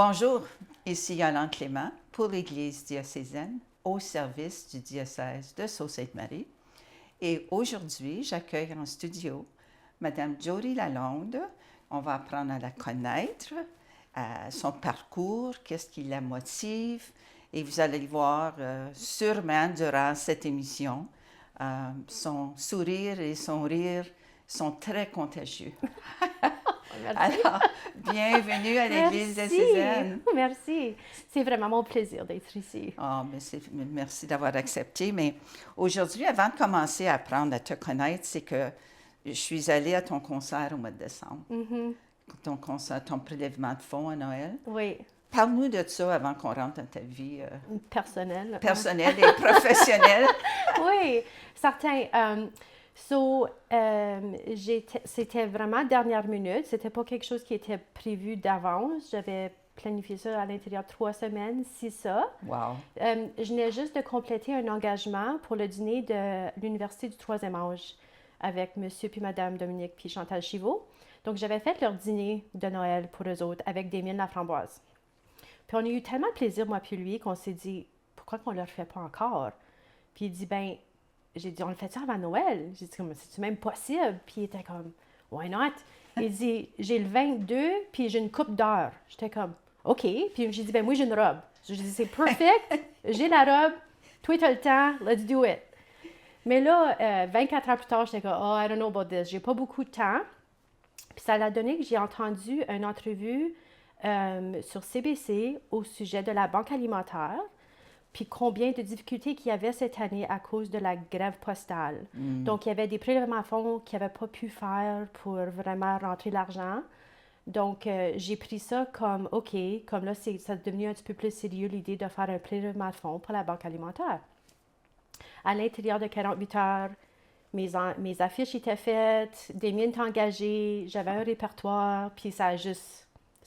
Bonjour, ici Yolande Clément pour l'Église diocésaine au service du diocèse de Sault-Sainte-Marie. Et aujourd'hui, j'accueille en studio Madame Jody Lalonde. On va apprendre à la connaître, son parcours, qu'est-ce qui la motive. Et vous allez le voir sûrement durant cette émission. Son sourire et son rire sont très contagieux. Merci. Alors, bienvenue à l'Église diocésaine. Merci. C'est vraiment mon plaisir d'être ici. Oh, merci d'avoir accepté. Mais aujourd'hui, avant de commencer à apprendre à te connaître, c'est que je suis allée à ton concert au mois de décembre. Mm-hmm. Ton concert, ton prélèvement de fonds à Noël. Oui. Parle-nous de ça avant qu'on rentre dans ta vie personnelle et professionnelle. Oui, certain. C'était vraiment dernière minute. C'était pas quelque chose qui était prévu d'avance. J'avais planifié ça à l'intérieur de 3 semaines, si ça. Wow. Je venais juste de compléter un engagement pour le dîner de l'Université du Troisième Âge avec Monsieur puis Madame Dominique puis Chantal Chivot. Donc, j'avais fait leur dîner de Noël pour eux autres avec Damien Laframboise. Puis on a eu tellement de plaisir, moi puis lui, qu'on s'est dit, pourquoi qu'on ne le refait pas encore? Puis il dit, j'ai dit, on le fait ça avant Noël? J'ai dit, c'est-tu même possible? Puis il était comme, why not? Il dit, j'ai le 22, puis j'ai une coupe d'heure. J'étais comme, OK. Puis j'ai dit, moi, j'ai une robe. J'ai dit, c'est perfect, j'ai la robe, toi, tu as le temps, let's do it. Mais là, 24 heures plus tard, j'étais comme, oh, I don't know about this. J'ai pas beaucoup de temps. Puis ça l'a donné que j'ai entendu une entrevue sur CBC au sujet de la banque alimentaire, puis combien de difficultés qu'il y avait cette année à cause de la grève postale. Donc, il y avait des prélèvements à fonds qu'ils n'avaient pas pu faire pour vraiment rentrer l'argent. Donc, j'ai pris ça comme, OK, comme là, ça est devenu un petit peu plus sérieux l'idée de faire un prélèvement de fonds pour la banque alimentaire. À l'intérieur de 48 heures, mes affiches étaient faites, des mines étaient engagées, j'avais un répertoire, puis ça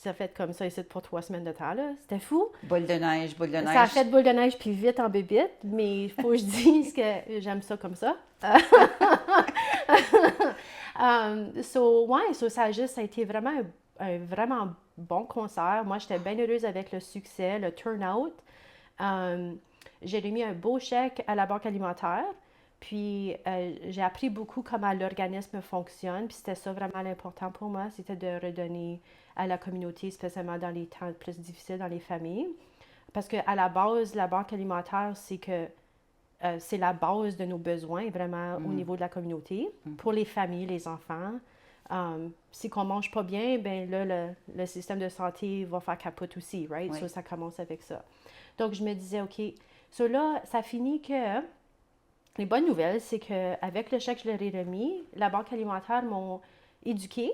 a fait comme ça ici pour 3 semaines de temps, là. C'était fou. Boule de neige. Ça a fait boule de neige, puis vite en bébite, mais il faut que je dise que j'aime ça comme ça. Ça a été vraiment un vraiment bon concert. Moi, j'étais bien heureuse avec le succès, le turnout. J'ai remis un beau chèque à la banque alimentaire. Puis, j'ai appris beaucoup comment l'organisme fonctionne. Puis, c'était ça vraiment l'important pour moi, c'était de redonner à la communauté, spécialement dans les temps plus difficiles dans les familles. Parce qu'à la base, la banque alimentaire, c'est la base de nos besoins, vraiment, au niveau de la communauté. Pour les familles, les enfants. Si on ne mange pas bien, ben là, le système de santé va faire capote aussi, right? Oui. Ça commence avec ça. Donc, je me disais, OK, là, ça finit que... Les bonnes nouvelles, c'est qu'avec le chèque que je leur ai remis, la banque alimentaire m'ont éduquée,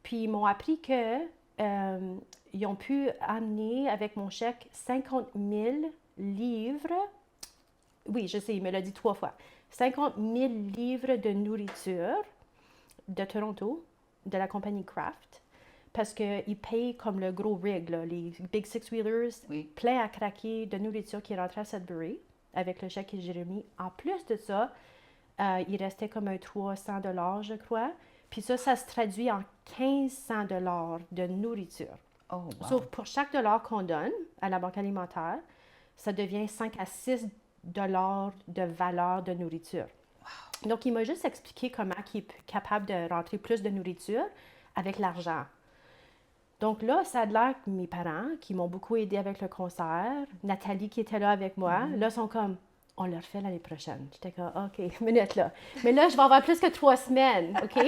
puis ils m'ont appris qu'ils ont pu amener avec mon chèque 50 000 livres. Oui, je sais, il me l'a dit 3 fois. 50 000 livres de nourriture de Toronto, de la compagnie Kraft, parce qu'ils payent comme le gros rig, là, les Big Six-Wheelers, plein à craquer de nourriture qui rentrait à Sudbury, avec le chèque que j'ai remis. En plus de ça, il restait comme un 300 $, je crois. Puis ça se traduit en 1500 $ de nourriture. Oh, wow. Sauf pour chaque dollar qu'on donne à la banque alimentaire, ça devient 5 à 6 $ de valeur de nourriture. Wow. Donc, il m'a juste expliqué comment il est capable de rentrer plus de nourriture avec l'argent. Donc là, ça a l'air que mes parents, qui m'ont beaucoup aidé avec le concert, Nathalie qui était là avec moi, là, sont comme, on le refait l'année prochaine. J'étais comme, OK, minute là. Mais là, je vais avoir plus que 3 semaines, OK?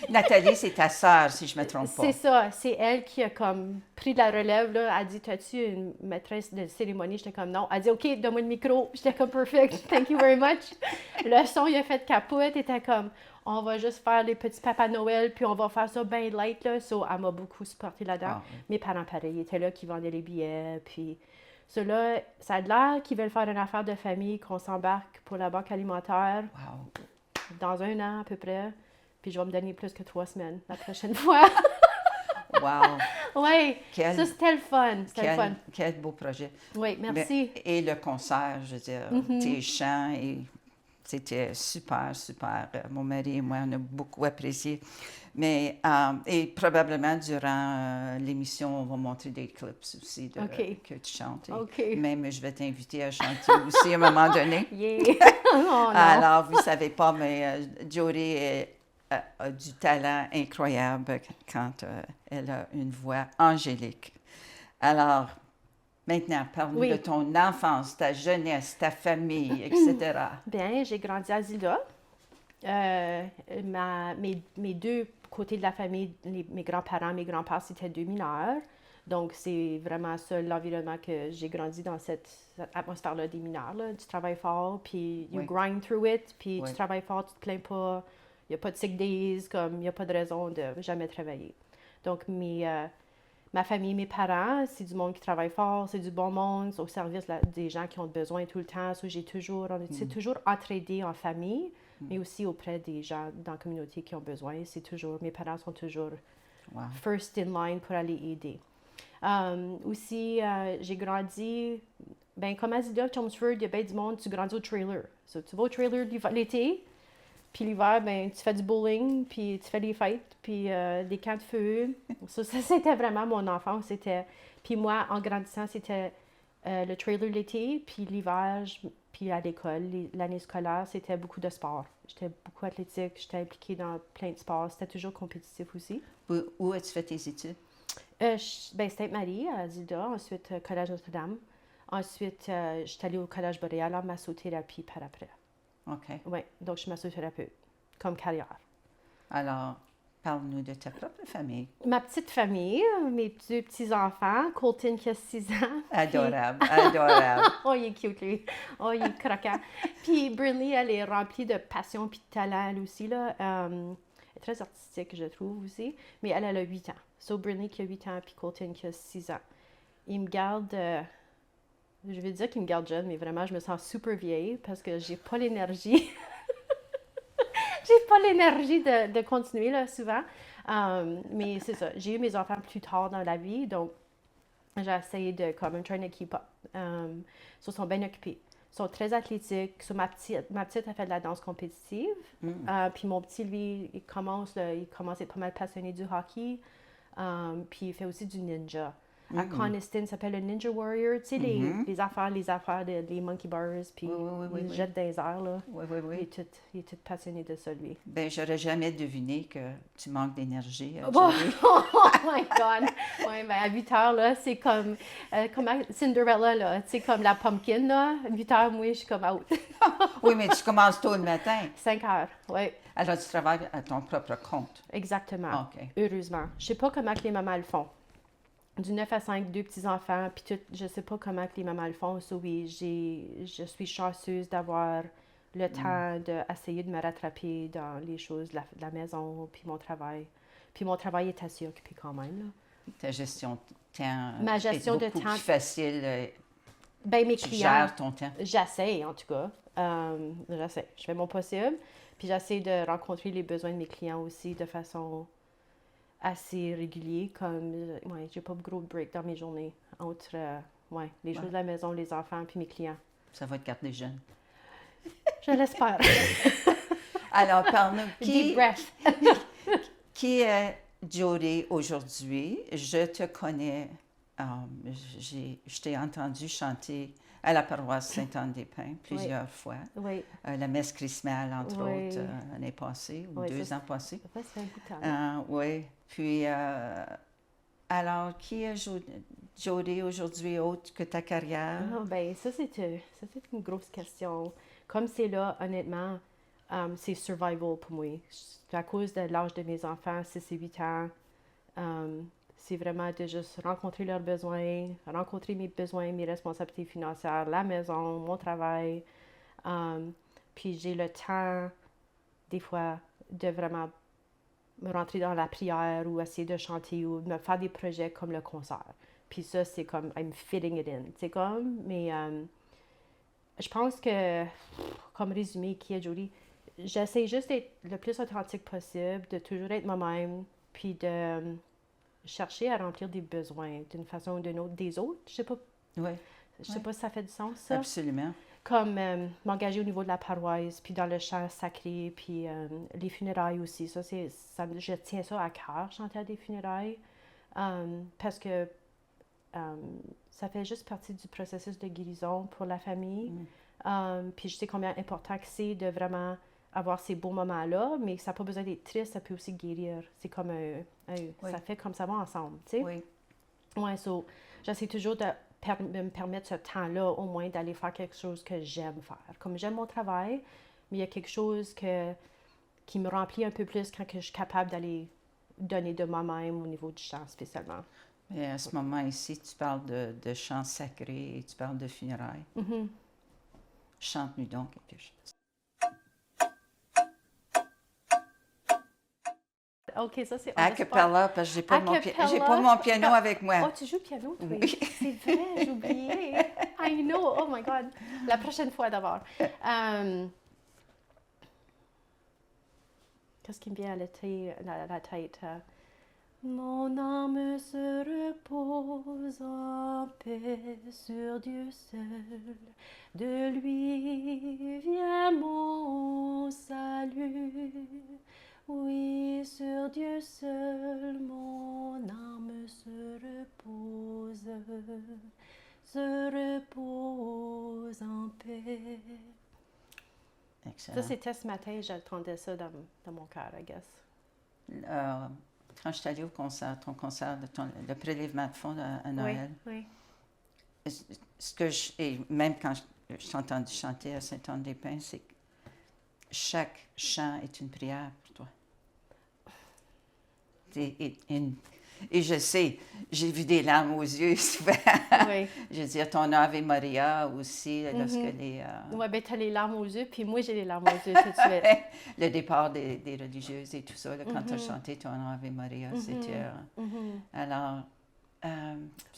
Nathalie, c'est ta sœur, si je ne me trompe pas. C'est ça. C'est elle qui a comme pris de la relève, là. Elle dit, t'as-tu une maîtresse de cérémonie? J'étais comme, non. Elle dit, OK, donne-moi le micro. J'étais comme, perfect. Thank you very much. Le son, il a fait capote. Il était comme, on va juste faire les petits Papa Noël, puis on va faire ça bien light, là. So, elle m'a beaucoup supporté là-dedans. Ah, oui. Mes parents, pareil, ils étaient là, qui vendaient les billets, puis... là, ça a l'air qu'ils veulent faire une affaire de famille, qu'on s'embarque pour la banque alimentaire. Wow. Dans 1 an, à peu près. Puis je vais me donner plus que 3 semaines la prochaine fois. Wow. Oui, ça c'était le fun. Quel beau projet. Oui, merci. Et le concert, je veux dire, tes chants, et C'était super, super. Mon mari et moi, on a beaucoup apprécié. Mais, et probablement, durant l'émission, on va montrer des clips aussi que tu chantes. Et même, je vais t'inviter à chanter aussi à un moment donné. Yeah! Oh non! Alors, vous ne savez pas, mais Jody a du talent incroyable quand elle a une voix angélique. Alors, maintenant, parle-nous de ton enfance, ta jeunesse, ta famille, etc. Bien, j'ai grandi à Zilda. Mes deux côtés de la famille, mes grands-parents, mes grands-pères, c'était 2 mineurs. Donc, c'est vraiment ça l'environnement que j'ai grandi dans cette atmosphère-là des mineurs. Là. Tu travailles fort, puis you grind through it, puis tu travailles fort, tu te plains pas. Il n'y a pas de sick days, comme il n'y a pas de raison de jamais travailler. Donc, ma famille, mes parents, c'est du monde qui travaille fort, c'est du bon monde, c'est au service des gens qui ont besoin tout le temps. So, on est toujours entraidés en famille, mais aussi auprès des gens dans la communauté qui ont besoin. Mes parents sont toujours first in line pour aller aider. Aussi, j'ai grandi, comme à Zilda, Chelmsford, il y a bien du monde, tu grandis au trailer. So, tu vas au trailer l'été, puis l'hiver, tu fais du bowling, puis tu fais des fêtes, puis des camps de feu. Ça, c'était vraiment mon enfance. Puis moi, en grandissant, c'était le trailer l'été, puis l'hiver, puis à l'école, l'année scolaire, c'était beaucoup de sport. J'étais beaucoup athlétique, j'étais impliquée dans plein de sports. C'était toujours compétitif aussi. Où as-tu fait tes études? Sainte-Marie, à Zilda, ensuite Collège Notre-Dame. Ensuite, j'étais allée au Collège Boréal en massothérapie par après. OK. Oui, donc je suis massothérapeute, comme carrière. Alors, parle-nous de ta propre famille. Ma petite famille, mes deux petits-enfants, Colton qui a 6 ans. Adorable, adorable. Oh, il est cute, lui. Oh, il est croquant. Puis Brinley, elle est remplie de passion et de talent, elle aussi, là. Elle est très artistique, je trouve, aussi. Mais elle a 8 ans. So, Brinley qui a 8 ans, puis Colton qui a 6 ans. Ils me gardent... je vais dire qu'ils me gardent jeune, mais vraiment, je me sens super vieille parce que j'ai pas l'énergie. J'ai pas l'énergie de continuer, là, souvent. Mais c'est ça. J'ai eu mes enfants plus tard dans la vie, donc j'ai essayé de, comme, I'm trying to keep up. Ils sont bien occupés. Ils sont très athlétiques. So, ma petite a fait de la danse compétitive. Puis mon petit, lui, il commence à être pas mal passionné du hockey. Puis il fait aussi du ninja. À Coniston, ça s'appelle le Ninja Warrior. Tu sais, les affaires, les monkey bars, puis ils jettent dans les airs, là. Oui. Il est tout passionné de ça, lui. Ben, j'aurais jamais deviné que tu manques d'énergie. Oh my God! Oui, ben à 8 heures, là, c'est comme Cinderella, là. Tu sais, comme la pumpkin, là. À 8 heures, moi, je suis comme out. Oui, mais tu commences tôt le matin. 5 heures, oui. Alors, tu travailles à ton propre compte. Exactement. OK. Heureusement. Je sais pas comment que les mamans le font. Du 9 à 5, 2 petits-enfants, puis tout, je sais pas comment que les mamans le font. So, oui, je suis chanceuse d'avoir le temps d'essayer de me rattraper dans les choses de la maison, puis mon travail. Puis mon travail est assez occupé quand même, là. Ta gestion de temps Ma gestion est beaucoup plus facile. Mes tu clients, gères ton temps. J'essaie, en tout cas. J'essaie. Je fais mon possible. Puis j'essaie de rencontrer les besoins de mes clients aussi de façon assez régulière. Comme, j'ai pas de gros break dans mes journées entre les choses de la maison, les enfants, puis mes clients. Ça va te garder jeune. Je l'espère. Alors, parle-nous. Deep breath. Qui est Jody aujourd'hui? Je te connais. Je t'ai entendu chanter à la paroisse Sainte-Anne-des-Pins plusieurs fois. Oui. La messe chrismale, entre autres, l'année passée, ou 2 ans passés. Ça fait un bout de temps. Oui. Puis, alors, qui est Jody aujourd'hui autre que ta carrière? Ça, c'est une grosse question. Comme c'est là, honnêtement, c'est survival pour moi. À cause de l'âge de mes enfants, 6 et 8 ans, c'est vraiment de juste rencontrer leurs besoins, rencontrer mes besoins, mes responsabilités financières, la maison, mon travail. Puis j'ai le temps, des fois, de vraiment me rentrer dans la prière ou essayer de chanter ou me faire des projets comme le concert. Puis ça, c'est comme, I'm fitting it in. C'est comme, mais je pense que, comme résumé, qui est Jody, j'essaie juste d'être le plus authentique possible, de toujours être moi-même, puis de chercher à remplir des besoins d'une façon ou d'une autre des autres. Je sais pas. Oui. Je sais pas si ça fait du sens, ça. Absolument. comme m'engager au niveau de la paroisse, puis dans le chant sacré, puis les funérailles aussi. Je tiens ça à cœur, chanter à des funérailles, parce que ça fait juste partie du processus de guérison pour la famille. Puis je sais combien important que c'est de vraiment avoir ces beaux moments-là, mais ça n'a pas besoin d'être triste, ça peut aussi guérir. C'est comme Oui. ça fait comme ça va ensemble, tu sais. Oui. Ouais, j'essaie toujours de me permettre ce temps-là, au moins, d'aller faire quelque chose que j'aime faire. Comme j'aime mon travail, mais il y a quelque chose qui me remplit un peu plus quand que je suis capable d'aller donner de moi-même au niveau du chant, spécialement. Mais à ce moment ici, tu parles de chants sacrés et tu parles de funérailles. Chante-nous donc quelque chose. OK, ça, c'est... A cappella, parce que j'ai pas mon piano avec moi. Oh, tu joues piano, toi? Oui. C'est vrai, j'ai oublié. I know, oh my God. La prochaine fois, d'abord. Qu'est-ce qui me vient à la tête? Mon âme se repose en paix sur Dieu seul. De lui vient mon salut. Oui, sur Dieu seul, mon âme se repose en paix. Excellent. Ça, c'était ce matin, j'attendais ça dans mon cœur, I guess. Quand je suis allée au concert, ton concert, le prélèvement de fonds à Noël, oui. Et même quand je t'ai entendu chanter à Saint-Anne-des-Pins, c'est que chaque chant est une prière pour toi. Et je sais, j'ai vu des larmes aux yeux souvent. Oui. Je veux dire, ton Ave Maria aussi, lorsque les... Oui, bien, tu as les larmes aux yeux, puis moi, j'ai les larmes aux yeux tout de suite. Le départ des religieuses et tout ça, là, quand tu as chanté ton Ave Maria, c'était... Alors,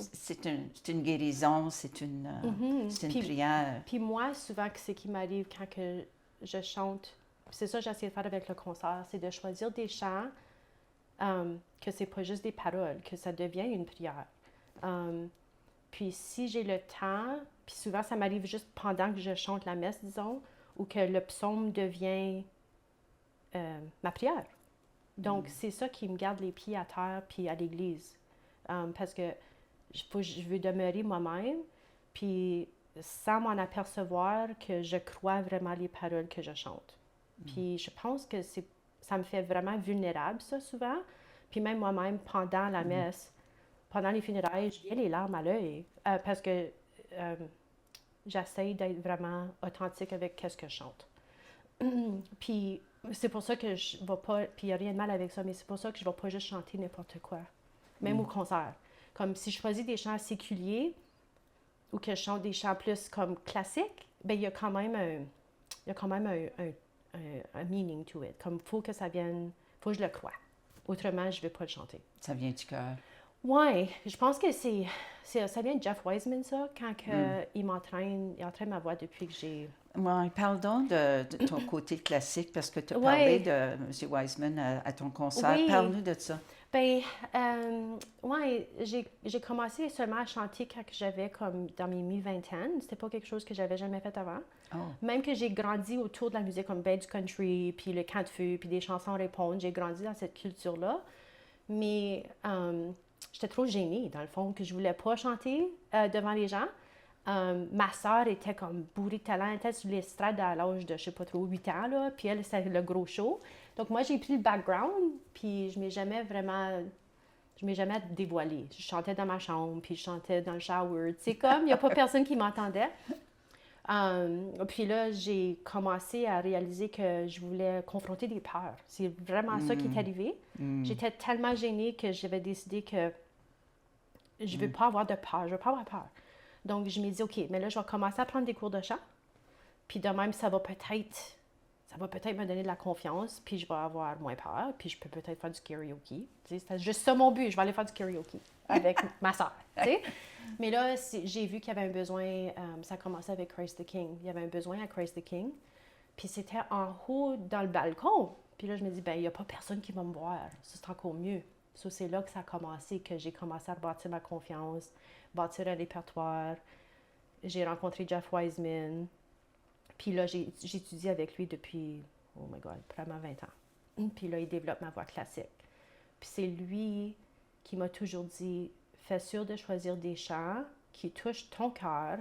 c'est une guérison, c'est une prière. Puis moi, souvent, ce qui m'arrive quand que je chante, c'est ça que j'essaie de faire avec le concert, c'est de choisir des chants que c'est pas juste des paroles, que ça devient une prière. Puis si j'ai le temps, puis souvent ça m'arrive juste pendant que je chante la messe, disons, ou que le psaume devient ma prière. Donc c'est ça qui me garde les pieds à terre puis à l'église. Parce que je veux demeurer moi-même, puis sans m'en apercevoir que je crois vraiment les paroles que je chante. Puis je pense que ça me fait vraiment vulnérable, ça, souvent. Puis même moi-même, pendant la messe, pendant les funérailles, j'ai les larmes à l'œil parce que j'essaie d'être vraiment authentique avec ce que je chante. Puis c'est pour ça que je ne vais pas, puis il n'y a rien de mal avec ça, mais c'est pour ça que je ne vais pas juste chanter n'importe quoi, même au concert. Comme si je choisis des chants séculiers ou que je chante des chants plus comme classiques, bien, il y a quand même un meaning to it. Comme, faut que ça vienne, faut que je le croie. Autrement, je ne vais pas le chanter. Ça vient du cœur. Oui, je pense que ça vient de Jeff Wiseman, ça, quand il entraîne ma voix depuis que j'ai... Oui, parle donc de ton côté classique, parce que tu as parlé de M. Wiseman à ton concert. Oui. Parle-nous de ça. Bien, j'ai commencé seulement à chanter quand j'avais comme dans mes mi-vingtaines. C'était pas quelque chose que j'avais jamais fait avant. Oh. Même que j'ai grandi autour de la musique comme ben du country, puis le cant de feu, puis des chansons répondent. J'ai grandi dans cette culture-là. Mais j'étais trop gênée, dans le fond, que je voulais pas chanter devant les gens. Ma sœur était comme bourrée de talent. Elle était sur l'estrade à l'âge de, je sais pas trop, 8 ans, là. Puis elle, c'était le gros show. Donc moi, j'ai pris le background, puis je m'ai jamais dévoilée. Je chantais dans ma chambre, puis je chantais dans le shower. Tu sais, comme, il n'y a pas personne qui m'entendait. Puis là, j'ai commencé à réaliser que je voulais confronter des peurs. C'est vraiment ça qui est arrivé. J'étais tellement gênée que j'avais décidé que je veux pas avoir de peur. Je veux pas avoir peur. Donc, je me dis, OK, mais là, je vais commencer à prendre des cours de chant. Puis de même, ça va peut-être me donner de la confiance, puis je vais avoir moins peur, puis je peux peut-être faire du karaoke. C'est juste ça mon but, je vais aller faire du karaoke avec ma soeur. Mais là, j'ai vu qu'il y avait un besoin, ça a commencé avec Christ the King. Il y avait un besoin à Christ the King, puis c'était en haut dans le balcon. Puis là, je me dis, ben il n'y a pas personne qui va me voir. Ça, c'est encore mieux. So, c'est là que ça a commencé, que j'ai commencé à bâtir ma confiance, bâtir un répertoire. J'ai rencontré Jeff Wiseman. Puis là, j'étudie avec lui depuis, oh my God, probablement 20 ans. Puis là, il développe ma voix classique. Puis c'est lui qui m'a toujours dit, fais sûr de choisir des chants qui touchent ton cœur,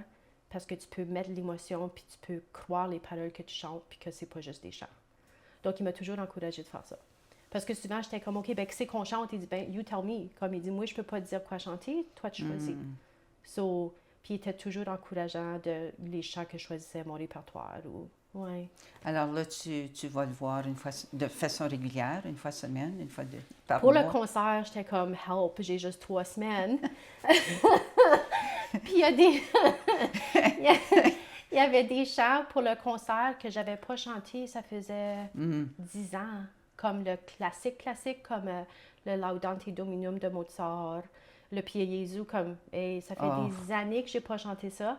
parce que tu peux mettre l'émotion, puis tu peux croire les paroles que tu chantes, puis que c'est pas juste des chants. Donc, il m'a toujours encouragé de faire ça. Parce que souvent, j'étais comme, OK, ben, qu'est-ce qu'on chante? Il dit, ben, you tell me. Comme il dit, moi, je peux pas te dire quoi chanter, toi, tu choisis. So, puis il était toujours encourageant les chants que je choisissais, mon répertoire. Ouais. Alors là, tu vas le voir de façon régulière, une fois semaine, une fois par Pour mois? le concert, j'étais comme, help, j'ai juste 3 semaines. Puis il y a des... il y avait des chants pour le concert que j'avais pas chanté, ça faisait 10 ans. Comme le classique, comme le Laudate Dominum de Mozart, le Pie Jesu, comme, ça fait des années que j'ai pas chanté ça.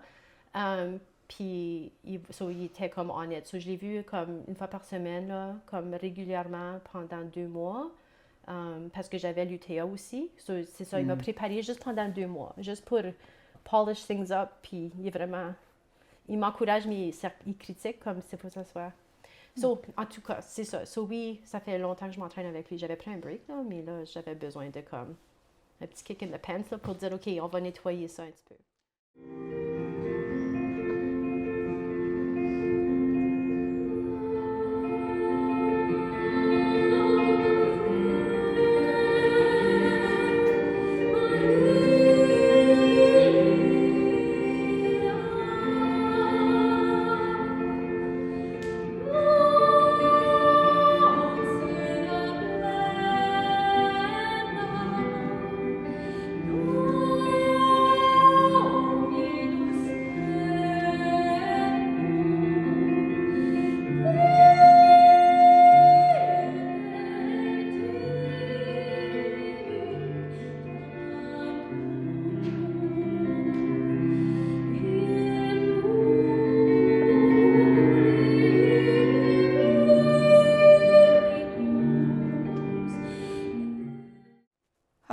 Puis, il était comme honnête. So, je l'ai vu comme une fois par semaine, là, comme régulièrement pendant 2 mois, parce que j'avais l'UTA aussi. So, c'est ça, il m'a préparé juste pendant 2 mois, juste pour polish things up. Puis, il m'encourage, mais il critique comme c'est pour ça soit. So, en tout cas, c'est ça. So, oui, ça fait longtemps que je m'entraîne avec lui. J'avais pris un break, là, mais là, j'avais besoin de comme un petit kick in the pants là, pour dire, OK, on va nettoyer ça un petit peu.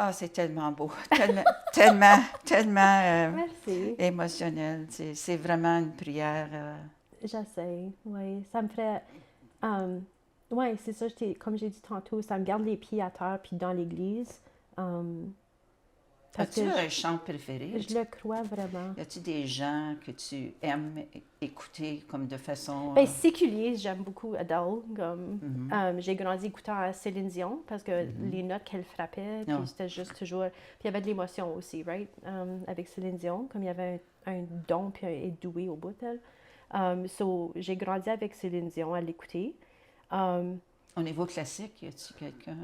Ah, c'est tellement beau, tellement Merci. émotionnel. C'est vraiment une prière. J'essaie, oui. Ça me ferait... oui, c'est ça, comme j'ai dit tantôt, ça me garde les pieds à terre puis dans l'église. As-tu un chant préféré? Je le crois vraiment. Y a-tu des gens que tu aimes écouter comme de façon... Ben, séculier, j'aime beaucoup Adele. J'ai grandi écoutant Céline Dion parce que les notes qu'elle frappait, puis c'était juste toujours... Puis il y avait de l'émotion aussi, right? Avec Céline Dion, comme il y avait un don puis un doué au bout d'elle. So, j'ai grandi avec Céline Dion à l'écouter. Au niveau classique, y a-tu quelqu'un...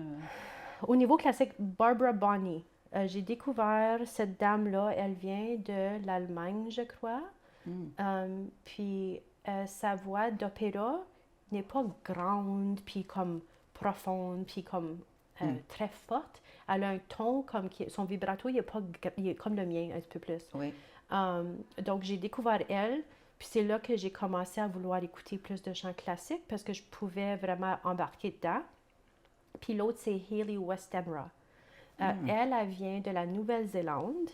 Au niveau classique, Barbara Bonney. J'ai découvert cette dame-là, elle vient de l'Allemagne, je crois. Puis sa voix d'opéra n'est pas grande, puis comme profonde, puis comme très forte. Elle a un ton comme son vibrato, il est comme le mien, un petit peu plus. Oui. Donc j'ai découvert elle, puis c'est là que j'ai commencé à vouloir écouter plus de chants classiques parce que je pouvais vraiment embarquer dedans. Puis l'autre, c'est Hayley Westenra. Elle vient de la Nouvelle-Zélande.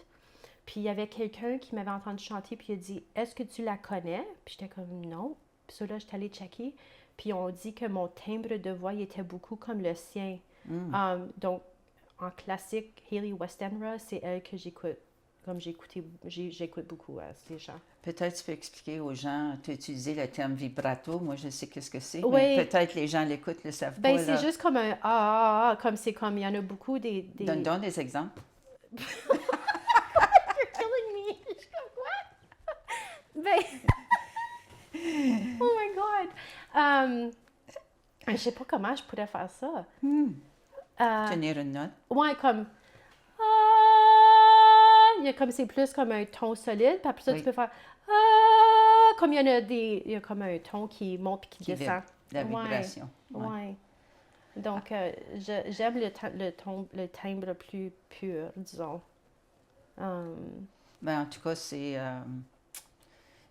Puis il y avait quelqu'un qui m'avait entendu chanter, puis il a dit « Est-ce que tu la connais? » Puis j'étais comme « Non. » Puis ça, là, j'étais allée checker. Puis on dit que mon timbre de voix il était beaucoup comme le sien. Donc, en classique, Hayley Westenra, c'est elle que j'écoute. Comme j'écoute beaucoup ces chants. Peut-être tu peux expliquer aux gens, tu as utilisé le terme vibrato, moi je sais qu'est-ce que c'est, Oui. mais peut-être les gens l'écoutent, le savent pas. C'est juste comme un ah, comme c'est comme, il y en a beaucoup des... Donne des exemples. You're killing me! Je suis comme, what? Oh my God! Je sais pas comment je pourrais faire ça. Tenir une note. Ouais, comme... comme c'est plus comme un ton solide, puis après ça, tu peux faire comme il y a comme un ton qui monte puis qui descend. La vibration. Ouais. Donc, j'aime le timbre plus pur, disons. En tout cas,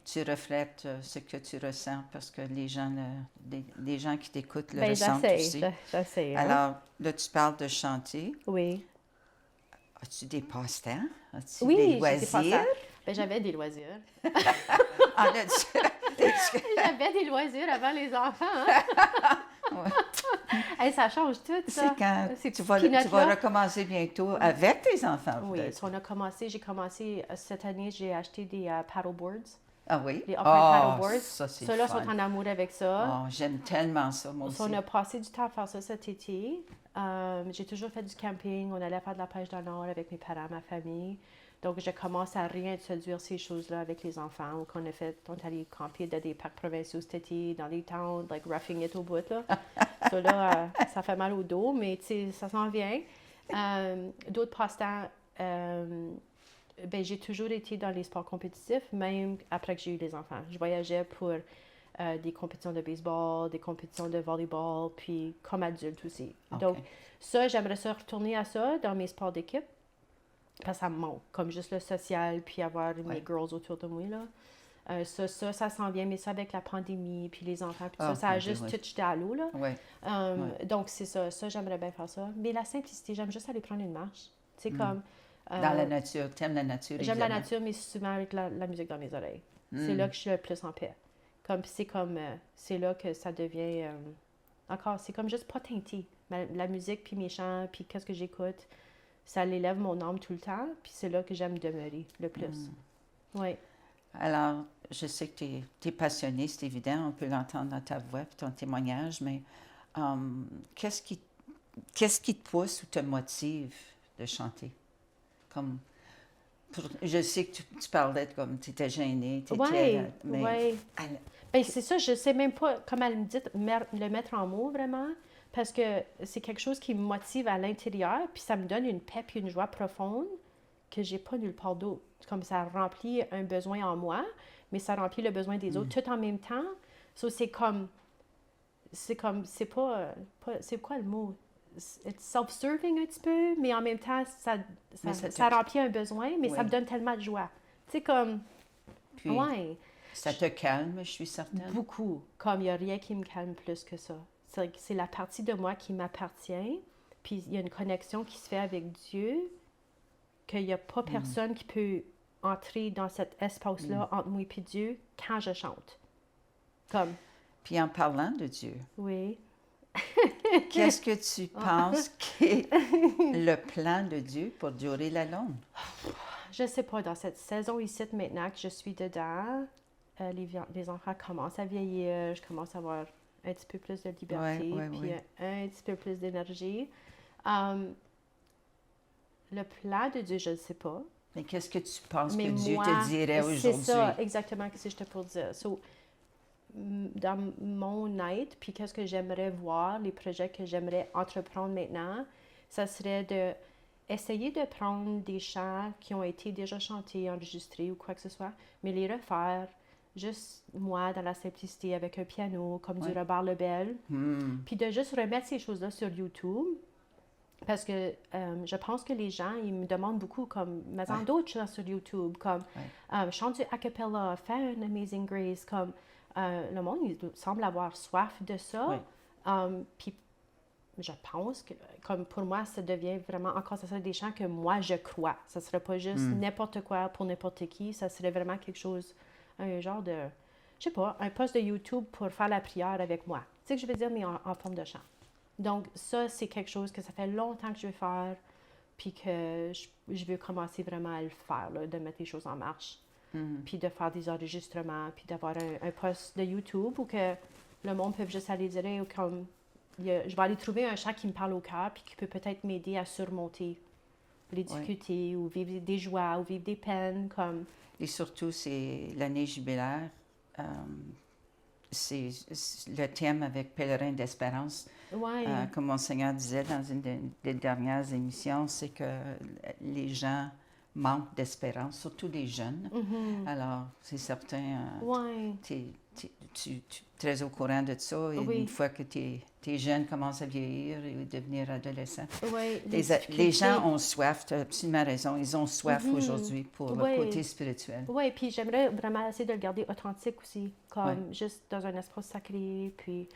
tu reflètes ce que tu ressens parce que les gens qui t'écoutent le ressentent aussi. J'essaie. Alors, là, tu parles de chanter. Oui. As-tu des passe-temps? As-tu Oui, des loisirs? J'avais des loisirs. En as-tu? J'avais des loisirs avant les enfants. Hein? Hey, ça change tout, ça. C'est quand Ces tu petits vas peanuts-là. recommencer bientôt avec tes enfants, Oui, peut-être. j'ai commencé cette année, j'ai acheté des paddleboards, Ah oui? les upright Ah, paddleboards. ça, c'est Ceux-là fun. sont en amour avec ça. Oh, j'aime tellement ça, moi So, aussi. on a passé du temps à faire ça cet été. J'ai toujours fait du camping. On allait faire de la pêche dans le nord avec mes parents, ma famille. Donc, je commence à réintroduire ces choses-là avec les enfants. On est allé camper dans des parcs provinciaux cet été, dans des towns, like roughing it au bout, là. So, là, ça fait mal au dos, mais tu sais, ça s'en vient. D'autres passe-temps, ben, j'ai toujours été dans les sports compétitifs, même après que j'ai eu les enfants. Je voyageais pour des compétitions de baseball, des compétitions de volleyball, puis comme adulte aussi. OK. Donc, ça, j'aimerais ça retourner à ça dans mes sports d'équipe, parce que ça me manque, comme juste le social, puis avoir mes Ouais. girls autour de moi, là. Ça s'en vient, mais ça avec la pandémie, puis les enfants, puis Ah, ça a mon juste Dieu, tout jeté à l'eau, là. Oui. Donc, c'est ça. Ça, j'aimerais bien faire ça. Mais la simplicité, j'aime juste aller prendre une marche. C'est comme... Dans la nature, t'aimes la nature, J'aime la évidemment. nature, mais souvent avec la musique dans mes oreilles. C'est là que je suis le plus en paix. C'est là que ça devient... encore, c'est comme juste pas teinté. La musique, puis mes chants, puis qu'est-ce que j'écoute, ça l'élève mon âme tout le temps, puis c'est là que j'aime demeurer le plus. Oui. Alors, je sais que tu es passionnée, c'est évident, on peut l'entendre dans ta voix et ton témoignage, mais qu'est-ce qui te pousse ou te motive de chanter? Comme, je sais que tu parlais de comme tu étais gênée, mais Oui. Ben, c'est ça, je sais même pas comment elle me dit le mettre en mots vraiment, parce que c'est quelque chose qui me motive à l'intérieur, puis ça me donne une paix puis une joie profonde que j'ai pas nulle part d'autre. Comme ça remplit un besoin en moi, mais ça remplit le besoin des autres tout en même temps. So, c'est quoi le mot? It's self-serving un petit peu, mais en même temps, ça remplit un besoin, mais ça me donne tellement de joie. Tu sais, comme... Puis, ouais. ça te calme, je suis certaine. Beaucoup. Comme il n'y a rien qui me calme plus que ça. C'est la partie de moi qui m'appartient, puis il y a une connexion qui se fait avec Dieu, qu'il n'y a pas personne qui peut entrer dans cet espace-là entre moi et Dieu quand je chante. Comme... Puis en parlant de Dieu, Oui. qu'est-ce que tu penses qu'est le plan de Dieu pour Jory Lalonde? Je sais pas, dans cette saison ici maintenant que je suis dedans, les enfants commencent à vieillir, je commence à avoir un petit peu plus de liberté, puis un petit peu plus d'énergie. Le plan de Dieu, je ne sais pas. Mais qu'est-ce que tu penses Mais que Dieu moi, te dirait aujourd'hui? C'est ça, exactement, ce que j'étais pour dire. So, dans mon être, puis qu'est-ce que j'aimerais voir, les projets que j'aimerais entreprendre maintenant, ça serait de essayer de prendre des chants qui ont été déjà chantés, enregistrés ou quoi que ce soit, mais les refaire, juste moi, dans la simplicité, avec un piano, comme du Robert Lebel, puis de juste remettre ces choses-là sur YouTube, parce que je pense que les gens, ils me demandent beaucoup, comme, mais d'autres chants sur YouTube, comme, chante du a cappella, fais un Amazing Grace, comme, le monde, il semble avoir soif de ça, puis je pense que, comme pour moi, ça devient vraiment, encore, ça serait des chants que moi, je crois. Ça serait pas juste n'importe quoi pour n'importe qui, ça serait vraiment quelque chose, un genre de, je sais pas, un post de YouTube pour faire la prière avec moi. Tu sais que je veux dire, mais en forme de chant. Donc, ça, c'est quelque chose que ça fait longtemps que je veux faire, puis que je veux commencer vraiment à le faire, là, de mettre les choses en marche, puis de faire des enregistrements, puis d'avoir un post de YouTube où que le monde peut juste aller dire, hey, comme, je vais aller trouver un chant qui me parle au cœur, puis qui peut peut-être m'aider à surmonter les difficultés, ou vivre des joies, ou vivre des peines, comme... Et surtout, c'est l'année jubilaire. C'est le thème avec Pèlerin d'espérance. Comme Monseigneur disait dans une des dernières émissions, c'est que les gens manquent d'espérance, surtout les jeunes. Alors, c'est certain, tu es très au courant de ça. Et une fois que tes jeunes commencent à vieillir et devenir adolescents, les gens ont soif, tu as absolument raison, ils ont soif aujourd'hui pour le côté spirituel. Oui, puis j'aimerais vraiment essayer de le garder authentique aussi, comme juste dans un espace sacré, puis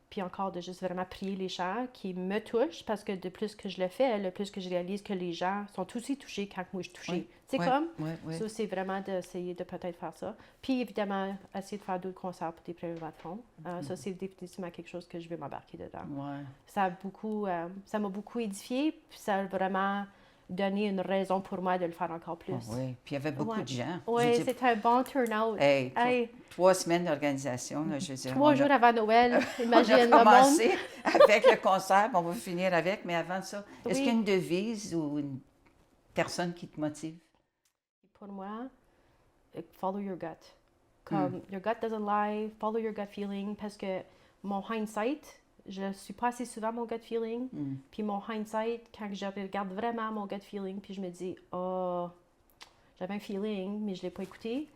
puis encore de juste vraiment prier les gens qui me touchent, parce que de plus que je le fais, le plus que je réalise que les gens sont aussi touchés quand moi je suis touchée. Oui, C'est oui, comme, oui, oui. ça c'est vraiment d'essayer de peut-être faire ça. Puis évidemment, essayer de faire d'autres concerts pour des prélèvements de fonds. Ça c'est définitivement quelque chose que je vais m'embarquer dedans. Ouais. Ça m'a beaucoup édifié, puis ça a vraiment donné une raison pour moi de le faire encore plus. Oh, oui, puis il y avait beaucoup de gens. Je veux Oui, dire, c'était un bon turnout. hey, Hey, 3 semaines d'organisation, là, je veux dire. 3 jours avant Noël, On imagine a le monde. commencé avec le concert, puis on va finir avec, mais avant ça, est-ce Oui. qu'il y a une devise ou une personne qui te motive? Pour moi, follow your gut. Comme your gut doesn't lie, follow your gut feeling, parce que mon hindsight, je suis pas assez souvent mon gut feeling. Puis mon hindsight, quand je regarde vraiment mon gut feeling, puis je me dis, oh, j'avais un feeling, mais je l'ai pas écouté.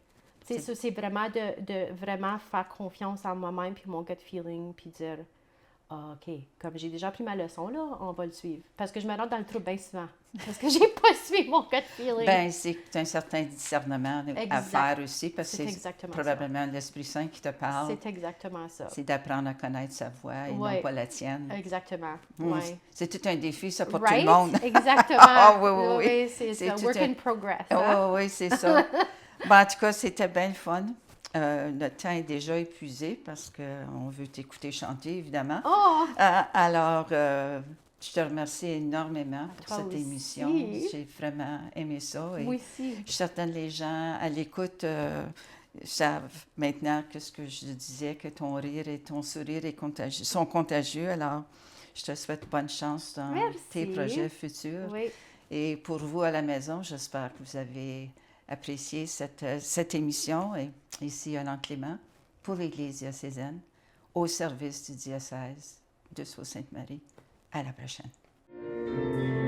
Tu sais, ça, c'est vraiment de vraiment faire confiance en moi-même, puis mon gut feeling, puis dire, ah, OK, comme j'ai déjà pris ma leçon, là, on va le suivre. Parce que je me rends dans le trou bien souvent. Parce que j'ai pas suivi mon gut feeling. Bien, c'est un certain discernement à Exact. faire aussi, parce que C'est c'est exactement probablement l'Esprit Saint qui te parle. C'est exactement ça. C'est d'apprendre à connaître sa voix et Ouais. non pas la tienne. Exactement. C'est- Ouais. C'est tout un défi, ça, pour Right? tout le monde. Exactement. Ah, oui, oui, oui. C'est C'est un tout work un- in progress. Oui, hein? oui, c'est ça. Ben, en tout cas, c'était bien le fun. Le temps est déjà épuisé parce qu'on veut t'écouter chanter, évidemment. Oh! Alors, je te remercie énormément pour toi cette aussi. émission. J'ai vraiment aimé ça. Et Moi aussi. je suis certaine que les gens à l'écoute savent maintenant que ce que je disais, que ton rire et ton sourire sont contagieux. Alors, je te souhaite bonne chance dans Merci. tes projets futurs. Oui. Et pour vous à la maison, j'espère que vous avez apprécié cette émission ici à l'Enclément pour l'Église diocésaine au service du diocèse de Sault-Sainte-Marie. À la prochaine.